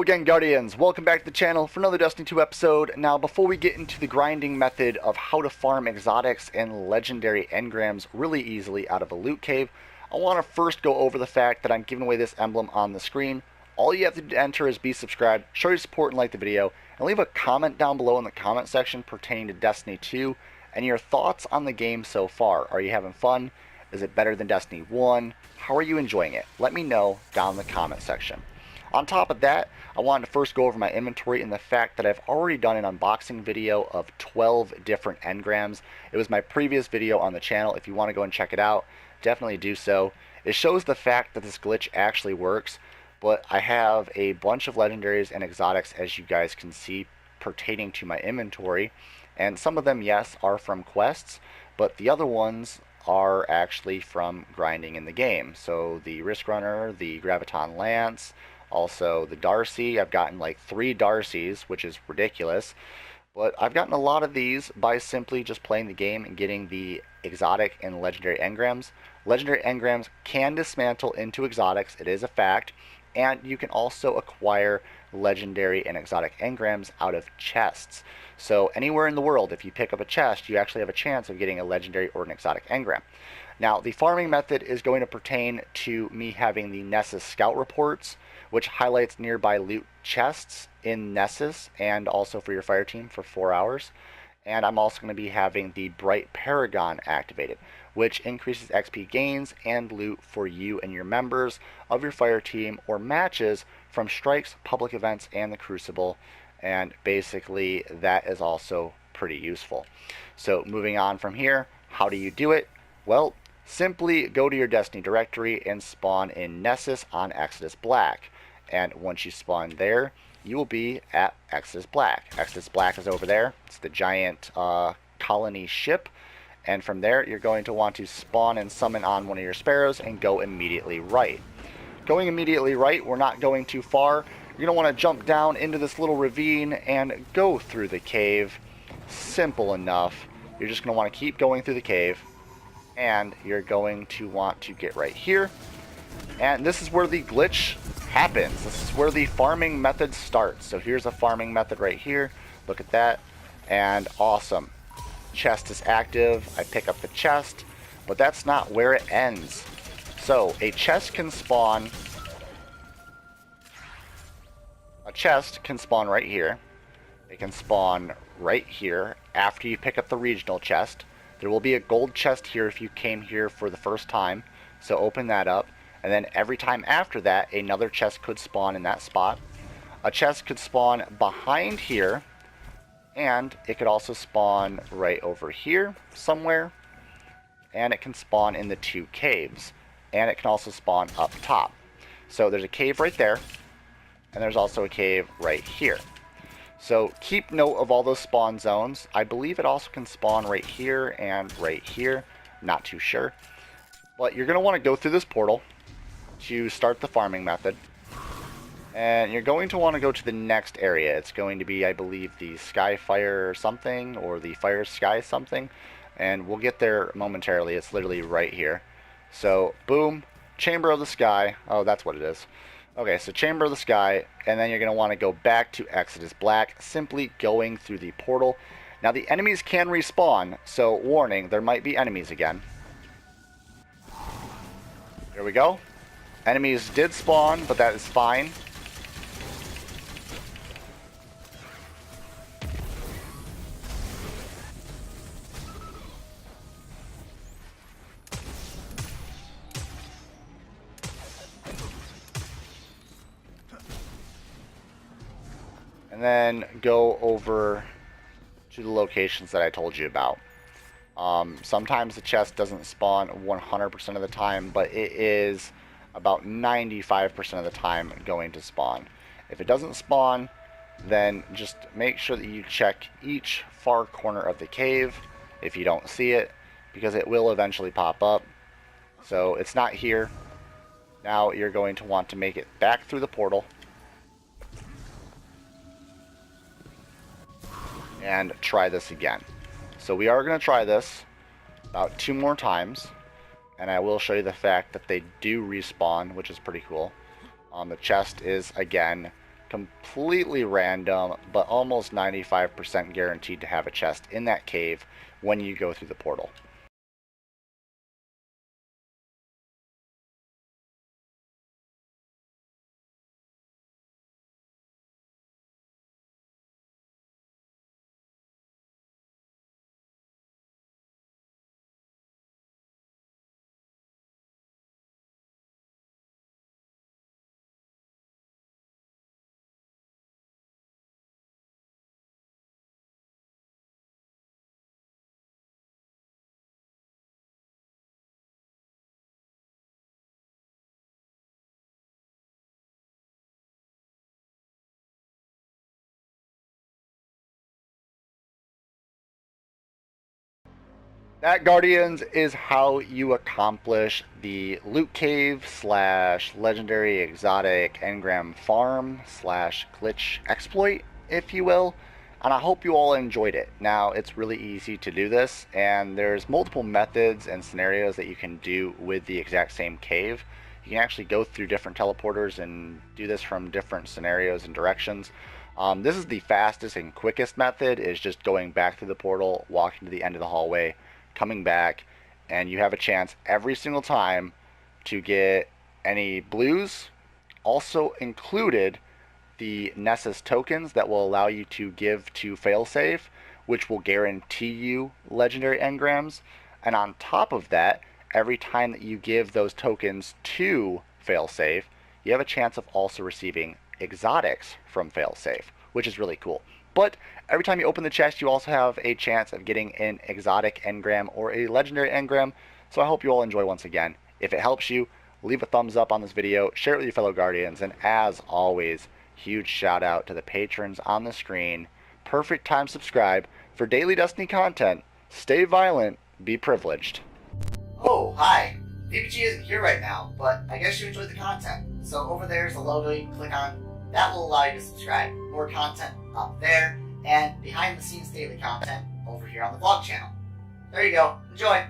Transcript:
again, Guardians. Welcome back to the channel for another Destiny 2 episode. Now, before we get into the grinding method of how to farm exotics and legendary engrams really easily out of a loot cave, I want to first go over the fact that I'm giving away this emblem on the screen. All you have to enter is be subscribed, show your support and like the video, and leave a comment down below in the comment section pertaining to Destiny 2 and your thoughts on the game so far. Are you having fun? Is it better than Destiny 1? How are you enjoying it? Let me know down in the comment section. On top of that, I wanted to first go over my inventory and the fact that I've already done an unboxing video of 12 different engrams. It was my previous video on the channel. If you want to go and check it out, definitely do so. It shows the fact that this glitch actually works, but I have a bunch of legendaries and exotics, as you guys can see, pertaining to my inventory. And some of them, yes, are from quests, but the other ones are actually from grinding in the game. So the Risk Runner, the Graviton Lance, also the Darcy. I've gotten like 3 Darcys, which is ridiculous. But I've gotten a lot of these by simply just playing the game and getting the exotic and legendary engrams. Legendary engrams can dismantle into exotics, it is a fact. And you can also acquire legendary and exotic engrams out of chests. So anywhere in the world, if you pick up a chest, you actually have a chance of getting a legendary or an exotic engram. Now, the farming method is going to pertain to me having the Nessus Scout reports, which highlights nearby loot chests in Nessus and also for your fire team for 4 hours. And I'm also going to be having the Bright Paragon activated, which increases XP gains and loot for you and your members of your fire team or matches from strikes, public events, and the Crucible. And basically, that is also pretty useful. So moving on from here, how do you do it? Well, simply go to your Destiny directory and spawn in Nessus on Exodus Black. And once you spawn there, you will be at Exodus Black. Exodus Black is over there. It's the giant colony ship. And from there, you're going to want to spawn and summon on one of your sparrows and go immediately right. Going immediately right, we're not going too far. You're going to want to jump down into this little ravine and go through the cave. Simple enough. You're just going to want to keep going through the cave. And you're going to want to get right here. And this is where the glitch happens. This is where the farming method starts. So here's a farming method right here. Look at that. And awesome. Chest is active. I pick up the chest. But that's not where it ends. So a chest can spawn. A chest can spawn right here. It can spawn right here after you pick up the regional chest. There will be a gold chest here if you came here for the first time. So open that up. And then every time after that, another chest could spawn in that spot. A chest could spawn behind here. And it could also spawn right over here somewhere. And it can spawn in the 2 caves. And it can also spawn up top. So there's a cave right there. And there's also a cave right here. So keep note of all those spawn zones. I believe it also can spawn right here and right here. Not too sure. But you're going to want to go through this portal to start the farming method. And you're going to want to go to the next area. It's going to be, I believe, the Skyfire something or the Fire Sky something. And we'll get there momentarily. It's literally right here. So, boom, Chamber of the Sky. Oh, that's what it is. Okay, so Chamber of the Sky. And then you're going to want to go back to Exodus Black, simply going through the portal. Now, the enemies can respawn. So, warning, there might be enemies again. There we go. Enemies did spawn, but that is fine. And then go over to the locations that I told you about. Sometimes the chest doesn't spawn 100% of the time, but it is about 95% of the time going to spawn. If it doesn't spawn, then just make sure that you check each far corner of the cave if you don't see it, because it will eventually pop up. So it's not here. Now you're going to want to make it back through the portal and try this again. So we are going to try this about 2 more times. And I will show you the fact that they do respawn, which is pretty cool. The chest is, again, Completely random, but almost 95% guaranteed to have a chest in that cave when you go through the portal. That, Guardians, is how you accomplish the loot cave slash legendary exotic engram farm slash glitch exploit, if you will. And I hope you all enjoyed it. Now, it's really easy to do this, and there's multiple methods and scenarios that you can do with the exact same cave. You can actually go through different teleporters and do this from different scenarios and directions. This is the fastest and quickest method, is just going back through the portal, walking to the end of the hallway, coming back, and you have a chance every single time to get any blues. Also included the Nessus tokens that will allow you to give to failsafe, which will guarantee you legendary engrams. And on top of that, every time that you give those tokens to failsafe, you have a chance of also receiving exotics from failsafe, which is really cool. But every time you open the chest, you also have a chance of getting an exotic engram or a legendary engram. So I hope you all enjoy once again. If it helps you, leave a thumbs up on this video, share it with your fellow Guardians, and as always, huge shout out to the patrons on the screen. Perfect time to subscribe for daily Destiny content. Stay violent, be privileged. Oh, hi. VPG isn't here right now, but I guess you enjoyed the content. So over there's a logo you can click on. That will allow you to subscribe. More content up there, and behind the scenes daily content over here on the vlog channel. There you go. Enjoy.